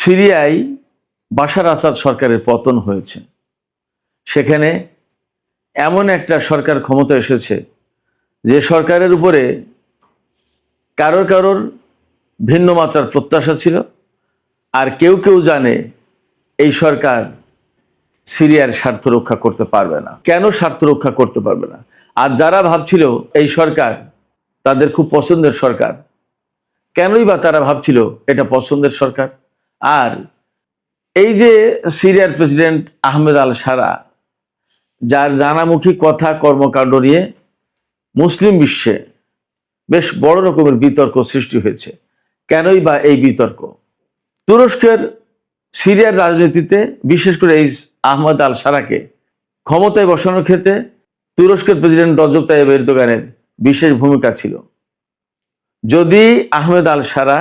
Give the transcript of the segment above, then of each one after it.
সিরিয়ায় বাশার আসাদ সরকারের পতন হয়েছে। সেখানে এমন একটা সরকার ক্ষমতা এসেছে যে সরকারের উপরে কারোর ভিন্ন মাত্রার প্রত্যাশা ছিল, আর কেউ কেউ জানে এই সরকার সিরিয়ার স্বার্থ রক্ষা করতে পারবে না। কেন স্বার্থ রক্ষা করতে পারবে না? আর যারা ভাবছিল এই সরকার তাদের খুব পছন্দের সরকার, কেনই বা তারা ভাবছিল এটা পছন্দের সরকার? আর এই যে সিরিয়ার প্রেসিডেন্ট আহমেদ আল সারা, যার নানামুখী কথা কর্মকাণ্ড নিয়ে মুসলিম বিশ্বে বেশ বড় রকমের বিতর্ক সৃষ্টি হয়েছে। কেনই বা এই বিতর্ক? তুরস্কের সিরিয়ার রাজনীতিতে বিশেষ করে এই আহমেদ আল সারাকে ক্ষমতায় বসানোর ক্ষেত্রে তুরস্কের প্রেসিডেন্ট রজব তাইয়িপ এরদোগানের বিশেষ ভূমিকা ছিল। যদি আহমেদ আল সারা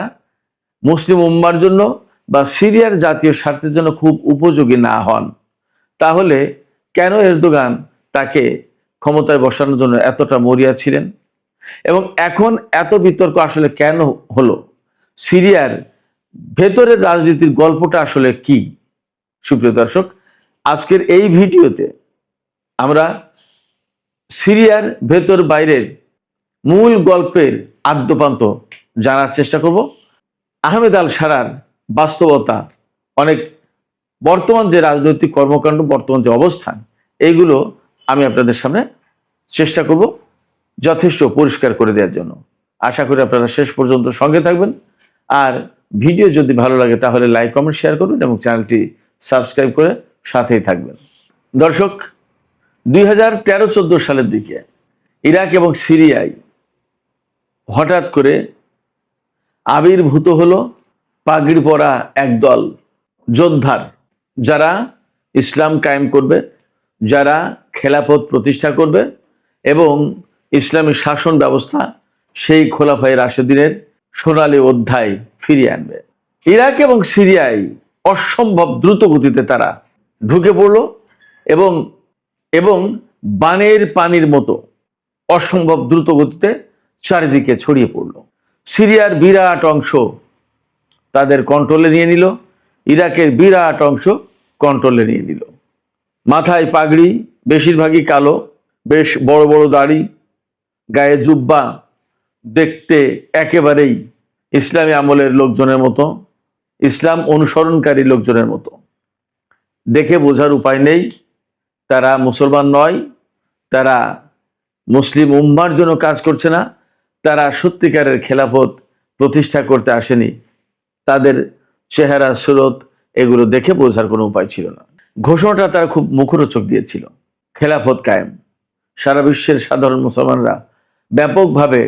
মুসলিম উম্মার জন্য বা সিরিয়ার জাতীয় স্বার্থের জন্য খুব উপযোগী না হন, তাহলে কেন এরদোগান তাকে ক্ষমতায় বসানোর জন্য এতটা মরিয়া ছিলেন? এবং এখন এত বিতর্ক আসলে কেন হলো? সিরিয়ার ভেতরের রাজনীতির গল্পটা আসলে কি? সুপ্রিয় দর্শক, আজকের এই ভিডিওতে আমরা সিরিয়ার ভেতর বাইরের মূল গল্পের আদ্যপান্ত জানার চেষ্টা করব। আহমেদ আল সারার বাস্তবতা, অনেক বর্তমান যে রাজনৈতিক কর্মকাণ্ড, বর্তমান যে অবস্থান, এইগুলো আমি আপনাদের সামনে চেষ্টা করব যথেষ্ট পরিষ্কার করে দেওয়ার জন্য। আশা করি আপনারা শেষ পর্যন্ত সঙ্গে থাকবেন। আর ভিডিও যদি ভালো লাগে তাহলে লাইক, কমেন্ট, শেয়ার করবেন এবং চ্যানেলটি সাবস্ক্রাইব করে সাথেই থাকবেন। দর্শক, 2013-14 সালের দিকে ইরাক এবং সিরিয়ায় হঠাৎ করে আবির্ভূত হলো পাগড়ি পরা একদল যোদ্ধার, যারা ইসলাম কায়েম করবে, যারা খেলাফত প্রতিষ্ঠা করবে এবং ইসলামী শাসন ব্যবস্থা সেই খোলাফায়ে রাশেদিনের সোনালী অধ্যায় ফিরিয়ে আনবে। ইরাক এবং সিরিয়ায় অসম্ভব দ্রুত গতিতে তারা ঢুকে পড়ল এবং এবং বানের পানির মতো অসম্ভব দ্রুত গতিতে চারিদিকে ছড়িয়ে পড়ল। সিরিয়ার বিরাট অংশ তাদের কন্ট্রোলে নিয়ে নিল, ইরাকের বিরাট অংশ কন্ট্রোলে নিয়ে নিল। মাথায় পাগড়ি, বেশিরভাগই কালো, বেশ বড় বড় দাড়ি, গায়ে জুব্বা, দেখতে একেবারেই ইসলামী আমলের লোকজনের মতো, ইসলাম অনুসরণকারী লোকজনের মতো। দেখে বোঝার উপায় নেই তারা মুসলমান নয়, তারা মুসলিম উম্মার জন্য কাজ করছে না, তারা সত্যিকারের খেলাফত প্রতিষ্ঠা করতে আসেনি। তাদের চেহারা, সুরত, এগুলো দেখে বোঝার কোনো উপায় ছিল না। ঘোষণাটা তারা খুব মুখরোচক দিয়েছিল, খেলাফত কায়েম। সারা বিশ্বের সাধারণ মুসলমানরা ব্যাপকভাবে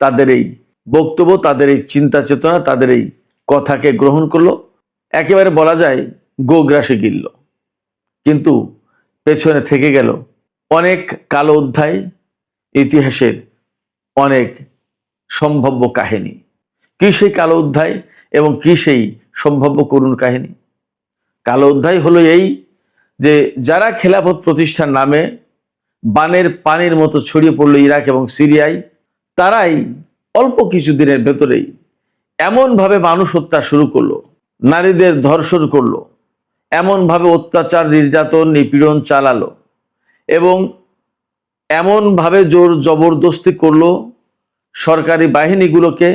তাদের এই বক্তব্য, তাদের এই চিন্তা চেতনা, তাদের এই কথাকে গ্রহণ করলো, একেবারে বলা যায় গোগ্রাসে গিলল। কিন্তু পেছনে থেকে গেল অনেক কালো অধ্যায়, ইতিহাসের অনেক সম্ভাব্য কাহিনী। কি সেই কালো অধ্যায় এবং কি সেই সম্ভাব্য করুণ কাহিনী? কালো অধ্যায় হলো এই যে যারা খেলাফত প্রতিষ্ঠার নামে বানের পানির মতো ছড়িয়ে পড়লো ইরাক এবং সিরিয়ায়, তারাই অল্প কিছু দিনের ভেতরেই এমনভাবে মানুষ হত্যা শুরু করলো, নারীদের ধর্ষণ করলো, এমনভাবে অত্যাচার, নির্যাতন, নিপীড়ন চালালো এবং এমনভাবে জোর জবরদস্তি করলো, সরকারি বাহিনীগুলোকে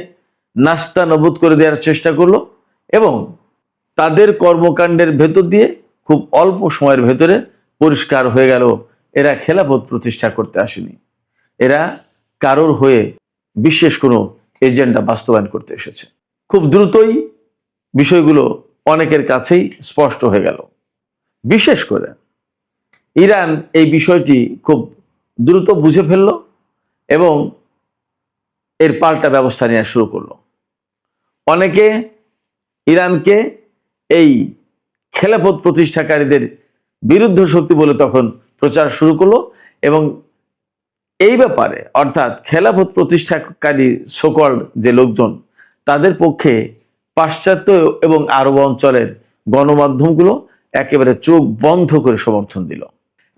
নাস্তানাবুদ করে দেওয়ার চেষ্টা করলো এবং তাদের কর্মকাণ্ডের ভেতর দিয়ে খুব অল্প সময়ের ভেতরে পরিষ্কার হয়ে গেল এরা খেলাফত প্রতিষ্ঠা করতে আসেনি, এরা কারোর হয়ে বিশেষ কোনো এজেন্ডা বাস্তবায়ন করতে এসেছে। খুব দ্রুতই বিষয়গুলো অনেকের কাছেই স্পষ্ট হয়ে গেল। বিশেষ করে ইরান এই বিষয়টি খুব দ্রুত বুঝে ফেলল এবং এর পাল্টা ব্যবস্থা নেওয়া শুরু করলো। অনেকে ইরানকে এই খেলাফত প্রতিষ্ঠাকারীদের বিরুদ্ধ শক্তি বলে তখন প্রচার শুরু করলো এবং এই ব্যাপারে, অর্থাৎ খেলাফত প্রতিষ্ঠাকারী সকল্ড যে লোকজন, তাদের পক্ষে পাশ্চাত্য এবং আরব অঞ্চলের গণমাধ্যমগুলো একেবারে চোখ বন্ধ করে সমর্থন দিল,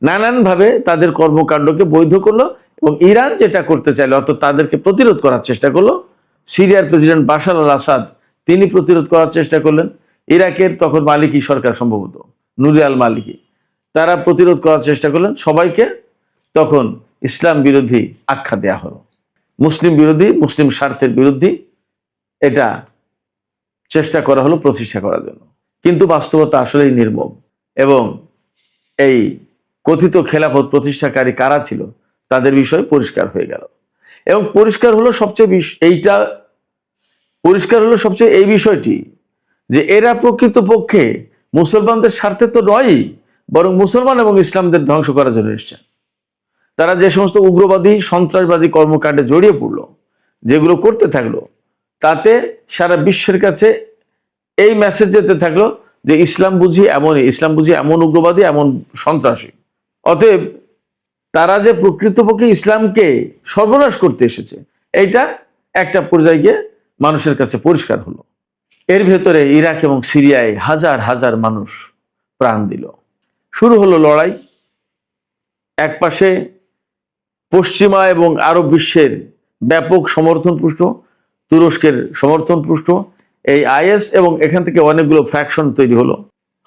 নানানভাবে তাদের কর্মকাণ্ডকে বৈধ করলো এবং ইরান যেটা করতে চাইলো, অর্থাৎ তাদেরকে প্রতিরোধ করার চেষ্টা করলো। সিরিয়ার প্রেসিডেন্ট বাশার আল আসাদ তিনি প্রতিরোধ করার চেষ্টা করলেন, ইরাকের তখন মালিকি সরকার, সম্ভবত নুরি আল মালিকি, তারা প্রতিরোধ করার চেষ্টা করলেন। সবাইকে তখন ইসলাম বিরোধী আখ্যা দেয়া হলো, মুসলিম বিরোধী, মুসলিম স্বার্থের বিরোধী এটা চেষ্টা করা হলো প্রতিষ্ঠা করার জন্য। কিন্তু বাস্তবতা আসলেই নির্মম, এবং এই কথিত খেলাফত প্রতিষ্ঠাকারী কারা ছিল তাদের বিষয় পরিষ্কার হয়ে গেল। এবং পরিষ্কার হলো সবচেয়ে এই বিষয়টি যে এরা প্রকৃতপক্ষে মুসলমানদের স্বার্থে তো নয়ই, বরং মুসলমান এবং ইসলামদের ধ্বংস করার জন্য এসেছেন। তারা যে সমস্ত উগ্রবাদী সন্ত্রাসবাদী কর্মকাণ্ডে জড়িয়ে পড়লো, যেগুলো করতে থাকলো, তাতে সারা বিশ্বের কাছে এই মেসেজ যেতে থাকলো যে ইসলাম বুঝি এমনই, ইসলাম বুঝি এমন উগ্রবাদী, এমন সন্ত্রাসী। অতএব তারা যে প্রকৃতপক্ষে ইসলামকে সর্বনাশ করতে এসেছে, এইটা একটা পর্যায়ে গিয়ে মানুষের কাছে পরিষ্কার হলো। এর ভেতরে ইরাক এবং সিরিয়ায় হাজার হাজার মানুষ প্রাণ দিল। শুরু হলো লড়াই। এক পাশে পশ্চিমা এবং আরব বিশ্বের ব্যাপক সমর্থন পুষ্ট, তুরস্কের সমর্থন পুষ্ট এই আইএস, এবং এখান থেকে অনেকগুলো ফ্র্যাকশন তৈরি হলো।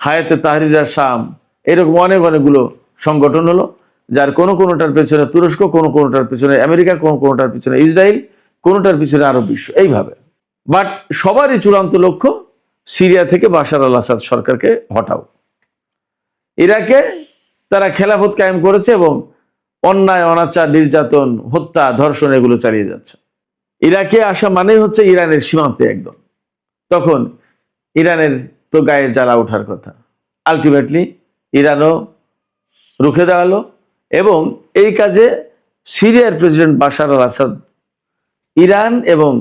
হায়াতে তাহরির শাম, এরকম অনেকগুলো সংগঠন হলো, যার কোনোটার পেছনে তুরস্ক, কোনোটার পেছনে আমেরিকা, কোনোটার পেছনে ইসরায়েল, কোনোটার পিছনে আরব বিশ্ব, এইভাবে। বাট সবারই চূড়ান্ত লক্ষ্য সিরিয়া থেকে বাশার আল আসাদ সরকারকে হটাও। ইরাকে তারা খেলাফত কায়েম করেছে এবং অন্যায়, অনাচার, নির্যাতন, হত্যা, ধর্ষণ এগুলো চালিয়ে যাচ্ছে। ইরাকে আসা মানেই হচ্ছে ইরানের সীমান্তে একদম। তখন ইরানের তো গায়ে জ্বালা ওঠার কথা। আলটিমেটলি ইরানও রুখে দাঁড়ালো, এবং এই কাজে সিরিয়ার প্রেসিডেন্ট বাশার আল আসাদ ইরান এবং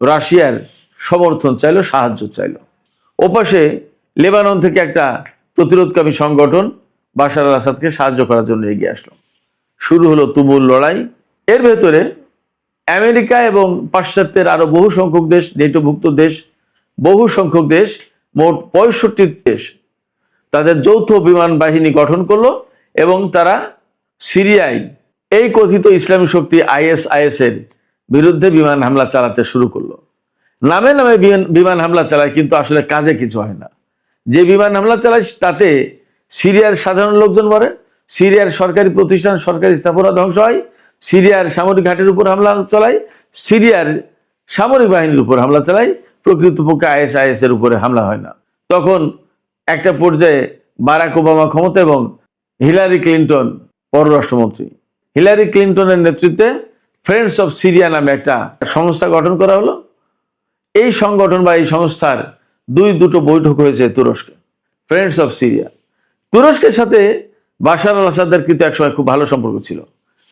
রাশিয়ার সমর্থন চাইলো, সাহায্য চাইলো। ওপাশে লেবানন থেকে একটা প্রতিরোধকামী সংগঠন বাশার আল আসাদকে সাহায্য করার জন্য এগিয়ে আসলো। শুরু হলো তুমুল লড়াই। এর ভেতরে আমেরিকা এবং পাশ্চাত্যের আরো বহু সংখ্যক দেশ, নেটোভুক্ত দেশ, বহু সংখ্যক দেশ, মোট 65 দেশ তাদের যৌথ বিমান বাহিনী গঠন করলো, এবং তারা সিরিয়ায় এই কথিত ইসলামী শক্তি আইএস এর বিরুদ্ধে বিমান হামলা চালাতে শুরু করলো। নামে নামে বিমান হামলা চালায়, কিন্তু আসলে কাজে কিছু হয় না। যে বিমান হামলা চালায় তাতে সিরিয়ার সাধারণ লোকজন মরে, সিরিয়ার সরকারি প্রতিষ্ঠান, সরকারি স্থাপনা ধ্বংস হয়, সিরিয়ার সামরিক ঘাটের উপর হামলা চালায়, সিরিয়ার সামরিক বাহিনীর উপর হামলা চালায়, প্রকৃতপক্ষে আইএস এর উপরে হামলা হয় না। তখন একটা পর্যায়ে বারাক ওবামা ক্ষমতা এবং হিলারি ক্লিন্টন পররাষ্ট্রমন্ত্রী, হিলারি ক্লিন্টনের নেতৃত্বে ফ্রেন্ডস অফ সিরিয়া নামে একটা সংস্থা গঠন করা হলো। এই সংগঠন বা এই সংস্থার দুটো বৈঠক হয়েছে তুরস্কে, ফ্রেন্ডস অফ সিরিয়া। তুরস্কের সাথে বাশার আল আসাদের কিন্তু একসময় খুব ভালো সম্পর্ক ছিল,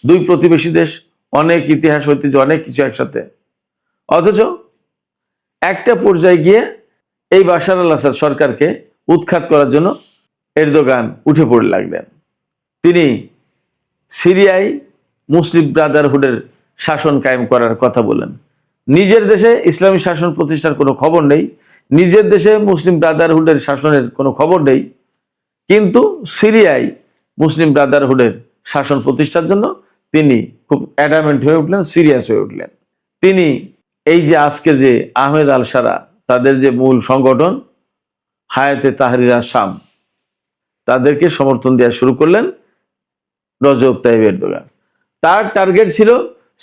দুই প্রতিবেশী দেশ, অনেক ইতিহাস, ঐতিহ্য, অনেক কিছু একসাথে। অথচ একটা পর্যায়ে গিয়ে এই বাশার আল আসাদ সরকারকে উৎখাত করার জন্য এরদোগান উঠে পড়ে লাগলেন। তিনি সিরিয়ায় মুসলিম ব্রাদারহুডের শাসন কায়েম করার কথা বলেন। নিজের দেশে ইসলামী শাসন প্রতিষ্ঠার কোনো খবর নেই, নিজের দেশে মুসলিম ব্রাদারহুডের শাসনের কোনো খবর নেই, কিন্তু সিরিয়ায় মুসলিম ব্রাদারহুডের শাসন প্রতিষ্ঠার জন্য তিনি খুব অ্যাডামেন্ট হয়ে উঠলেন, সিরিয়াস হয়ে উঠলেন। তিনি এই যে আজকে যে আহমেদ আল সারা, তাদের যে মূল সংগঠন হায়াতে তাহরির শাম, তাদেরকে সমর্থন দেওয়া শুরু করলেন রজব তাইয়িপ এরদোগান। তার টার্গেট ছিল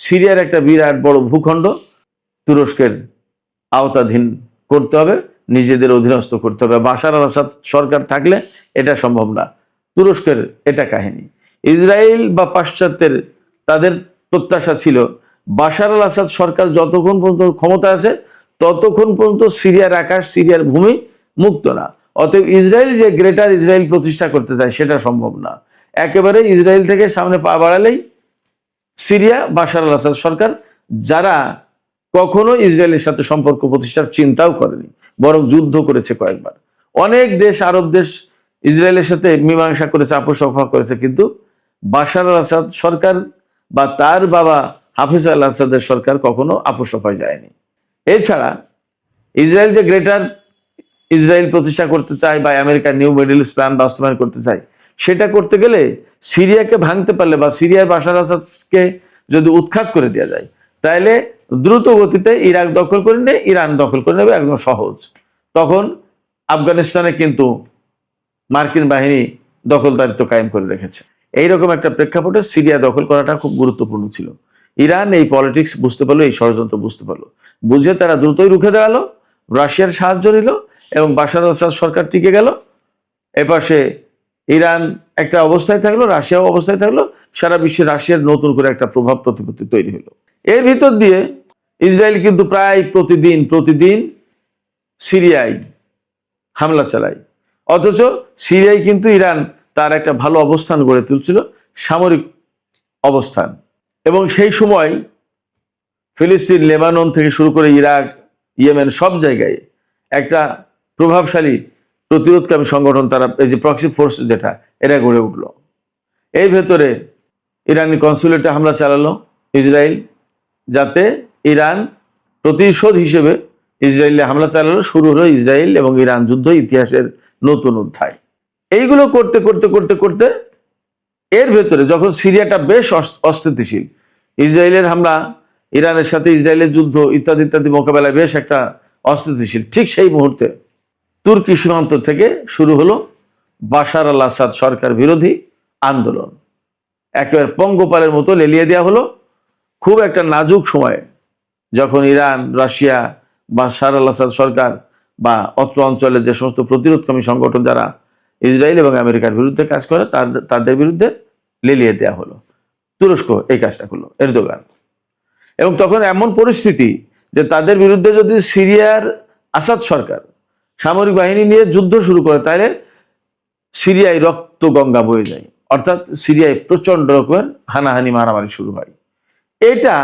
সিরিয়ার একটা বিরাট বড় ভূখণ্ড তুরস্কের আওতাধীন করতে হবে, নিজেদের অধীনস্থ করতে হবে। বাশার আল আসাদ সরকার থাকলে এটা সম্ভব না। তুরস্কের এটা কাহিনী। ইসরায়েল বা পাশ্চাত্যের তাদের প্রত্যাশা ছিল বাশার আল আসাদ সরকার যতক্ষণ পর্যন্ত ক্ষমতা আছে ততক্ষণ পর্যন্ত সিরিয়ার আকাশ, সিরিয়ার ভূমি মুক্ত না। অতএব ইসরায়েল যে গ্রেটার ইসরায়েল প্রতিষ্ঠা করতে চায় সেটা সম্ভব না। একেবারে ইসরায়েল থেকে সামনে পা বাড়ালেই সিরিয়া, বাশার আল আসাদ সরকার, যারা কখনো ইসরায়েলের সাথে সম্পর্ক প্রতিষ্ঠার চিন্তাও করেনি, বরং যুদ্ধ করেছে কয়েকবার। অনেক দেশ, আরব দেশ ইসরায়েলের সাথে মীমাংসা করেছে, আপোষ রফা করেছে, কিন্তু বাশার আল আসাদ সরকার বা তার বাবা হাফিজ আল আসাদের সরকার কখনো আপোষ রফায় যায়নি। এছাড়া ইসরায়েল যে গ্রেটার ইসরায়েল প্রতিষ্ঠা করতে চায় বা আমেরিকার নিউ মিডল ইস্ট প্ল্যান বাস্তবায়ন করতে চায়, সেটা করতে গেলে সিরিয়াকে ভাঙতে পারলে বা সিরিয়ার বাশার আল আসাদকে যদি উৎখাত করে দেওয়া যায়, তাহলে দ্রুত গতিতে ইরাক দখল করে নিয়ে ইরান দখল করে নেবে, একদম সহজ। তখন আফগানিস্তানে কিন্তু মার্কিন বাহিনী দখলদারিত্ব কায়েম করে রেখেছে। এইরকম একটা প্রেক্ষাপটে সিরিয়া দখল করাটা খুব গুরুত্বপূর্ণ ছিল। ইরান এই পলিটিক্স বুঝতে পারলো, এই ষড়যন্ত্র বুঝতে পারলো, বুঝে তারা দ্রুতই রুখে দাঁড়ালো, রাশিয়ার সাহায্য নিল এবং বাশার আল আসাদ সরকার টিকে গেল। এপাশে ইরান একটা অবস্থায় থাকলো, রাশিয়াও অবস্থায় থাকলো, সারা বিশ্বে রাশিয়ার নতুন করে একটা প্রভাব প্রতিপত্তি তৈরি হলো। এর ভিতর দিয়ে ইসরায়েল কিন্তু প্রায় প্রতিদিন সিরিয়ায় হামলা চালায়, অথচ সিরিয়ায় কিন্তু ইরান তার একটা ভালো অবস্থান গড়ে তুলছিল, সামরিক অবস্থান। এবং সেই সময় ফিলিস্তিন, লেবানন থেকে শুরু করে ইরাক, ইয়েমেন সব জায়গায় একটা প্রভাবশালী প্রতিরোধকামী সংগঠন, তারা এই যে প্রক্সি ফোর্স যেটা, এটা গড়ে উঠলো। এই ভেতরে ইরানি কনসুলেটে হামলা চালালো ইসরায়েল, যাতে ইরান প্রতিশোধ হিসেবে ইসরায়েলে হামলা চালালো। শুরু হলো ইসরায়েল এবং ইরান যুদ্ধ, ইতিহাসের নতুন অধ্যায়। এইগুলো করতে করতে করতে করতে এর ভেতরে যখন সিরিয়াটা বেশ অস্থিতিশীল, ইসরায়েলের হামলা, ইরানের সাথে ইসরায়েলের যুদ্ধ ইত্যাদি ইত্যাদি মোকাবেলায় বেশ একটা অস্থিতিশীল, ঠিক সেই মুহূর্তে তুর্কি সীমান্ত থেকে শুরু হলো বাশার আল আসাদ সরকার বিরোধী আন্দোলন। একেবারে পঙ্গপালের মতো লেলিয়ে দেওয়া হলো। খুব একটা নাজুক সময়ে যখন ইরান, রাশিয়া, বাশার আল আসাদ সরকার বা অত্র অঞ্চলের যে সমস্ত প্রতিরোধকামী সংগঠন যারা ইসরায়েল এবং আমেরিকার বিরুদ্ধে কাজ করে, তাদের বিরুদ্ধে লেলিয়ে দেওয়া হলো। তুরস্ক এই কাজটা করলো, এরদোগান। এবং তখন এমন পরিস্থিতি যে তাদের বিরুদ্ধে যদি সিরিয়ার আসাদ সরকার সামরিক বাহিনী নিয়ে যুদ্ধ শুরু করে, তাহলে সিরিয়ায় রক্ত গঙ্গা বয়ে যায়, অর্থাৎ সিরিয়ায় প্রচন্ড রকমের হানাহানি, মারামারি শুরু হয়। এটা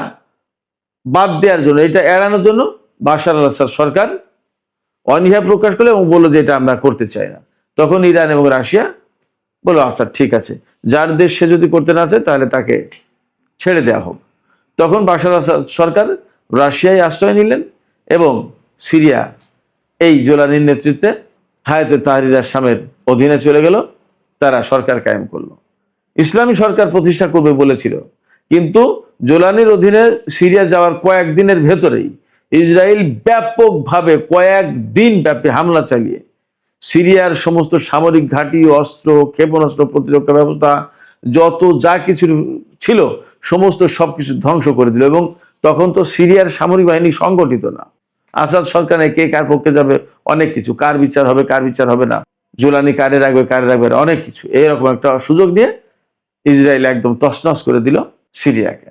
বাদ দেওয়ার জন্য, এটা এড়ানোর জন্য বাশার আল আসাদ সরকার অনীহা প্রকাশ করলো এবং বললো যে এটা আমরা করতে চাই না। তখন ইরান এবং রাশিয়া বললো আচ্ছা ঠিক আছে, যার দেশ সে যদি করতে না চায় তাহলে তাকে ছেড়ে দেওয়া হোক। তখন বাশার আল আসাদ সরকার রাশিয়ায় আশ্রয় নিলেন এবং সিরিয়া এই জোলানির নেতৃত্বে হায়াতে তাহরির আশ-শামের অধীনে চলে গেল। তারা সরকার কায়েম করলো, ইসলামী সরকার প্রতিষ্ঠা করবে বলেছিল। কিন্তু জোলানির অধীনে সিরিয়া যাওয়ার কয়েকদিনের ভেতরেই ইসরায়েল ব্যাপকভাবে কয়েকদিন ব্যাপী হামলা চালিয়ে সিরিয়ার সমস্ত সামরিক ঘাঁটি, অস্ত্র, ক্ষেপণাস্ত্র, প্রতিরক্ষা ব্যবস্থা, যত যা কিছু ছিল সমস্ত সবকিছু ধ্বংস করে দিল। এবং তখন তো সিরিয়ার সামরিক বাহিনী সংগঠিত না, আসাদ সরকার কে কার পক্ষে যাবে, অনেক কিছু, কার বিচার হবে কার বিচার হবে না, জোলানি কারে রাখবে কারে রাখবে না, অনেক কিছু। এইরকম একটা সুযোগ নিয়ে ইসরায়েল একদম তছনছ করে দিল সিরিয়াকে।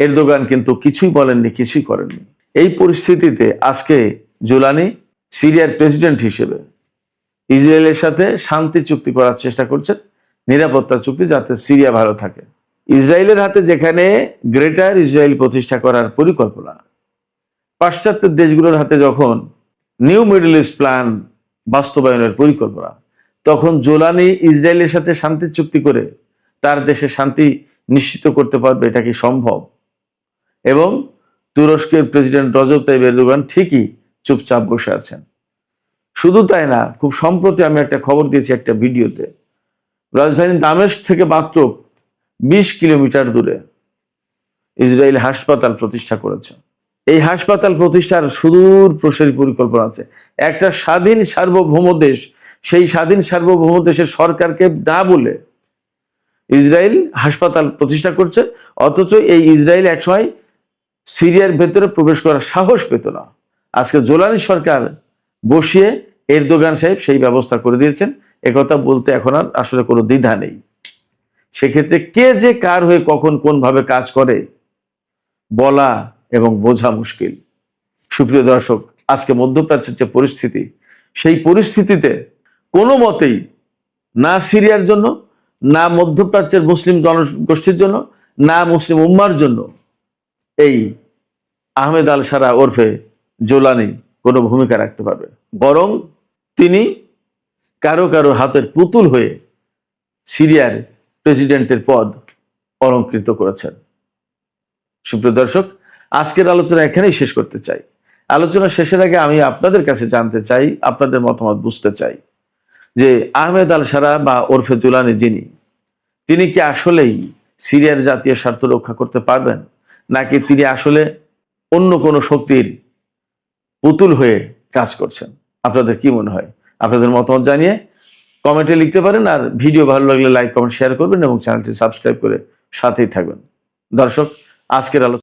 এরদোগান কিন্তু কিছুই বলেননি, কিছুই করেননি। এই পরিস্থিতিতে আজকে জোলানি সিরিয়ার প্রেসিডেন্ট হিসেবে ইসরায়েলের সাথে শান্তি চুক্তি করার চেষ্টা করছেন, নিরাপত্তা চুক্তি, যাতে সিরিয়া ভালো থাকে। ইসরায়েলের হাতে যেখানে গ্রেটার ইসরায়েল প্রতিষ্ঠা করার পরিকল্পনা, পাশ্চাত্যের দেশগুলোর হাতে যখন নিউ মিডল ইস্ট প্ল্যান বাস্তবায়নের পরিকল্পনা, তখন জোলানি ইসরায়েলের সাথে শান্তি চুক্তি করে তার দেশে শান্তি নিশ্চিত করতে পারবে, এটা কি সম্ভব? এবং তুরস্কের প্রেসিডেন্ট রজব তাইয়িপ এরদোগান ঠিকই চুপচাপ বসে আছেন। শুধু তাই না, খুব সম্প্রতি আমি একটা খবর দিয়েছি একটা ভিডিওতে, রাজধানী দামেস্ক থেকে মাত্র 20 কিলোমিটার দূরে ইসরায়েল হাসপাতাল প্রতিষ্ঠা করেছে। এই হাসপাতাল প্রতিষ্ঠার সুদূর প্রসারী পরিকল্পনা আছে। একটা স্বাধীন সার্বভৌম দেশ, সেই স্বাধীন সার্বভৌম দেশের সরকারকে না বলে ইসরায়েল হাসপাতাল প্রতিষ্ঠা করছে, অথচ এই ইসরায়েল একসময় সিরিয়ার ভেতরে প্রবেশ করার সাহস পেত না। আজকে জোলানি সরকার বসিয়ে এরদোগান সাহেব সেই ব্যবস্থা করে দিয়েছেন। একথা বলতে এখন আর আসলে কোনো দ্বিধা নেই। সেক্ষেত্রে কে যে কার হয়ে কখন কোনভাবে কাজ করে বলা এবং বোঝা মুশকিল। সুপ্রিয় দর্শক, আজকে মধ্যপ্রাচ্যের যে পরিস্থিতি, সেই পরিস্থিতিতে কোনো মতেই না সিরিয়ার জন্য, না মধ্যপ্রাচ্যের মুসলিম জনগোষ্ঠীর জন্য, না মুসলিম উম্মার জন্য এই আহমেদ আল শারা ওরফে জোলানি কোনো ভূমিকা রাখতে পারবে, বরং তিনি কারো কারো হাতের পুতুল হয়ে সিরিয়ার প্রেসিডেন্টের পদ অলঙ্কৃত করেছেন। সুপ্রিয় দর্শক, আজকের আলোচনা এখানেই শেষ করতে চাই। আলোচনা শেষের আগে আমি আপনাদের কাছে জানতে চাই, আপনাদের মতামত বুঝতে চাই যে আহমেদ আল শারা বা ওরফে জোলানি তিনি কি আসলেই সিরিয়ার জাতীয় স্বার্থ রক্ষা করতে পারবেন, নাকি তিনি আসলে অন্য কোনো শক্তির পুতুল হয়ে কাজ করছেন? আপনাদের কি মনে হয়? আপনাদের মতামত জানিয়ে কমেন্টে লিখতে পারেন। আর ভিডিও ভালো লাগলে লাইক, কমেন্ট, শেয়ার করবেন এবং চ্যানেলটি সাবস্ক্রাইব করে সাথেই থাকবেন। দর্শক, আজকের আলোচনা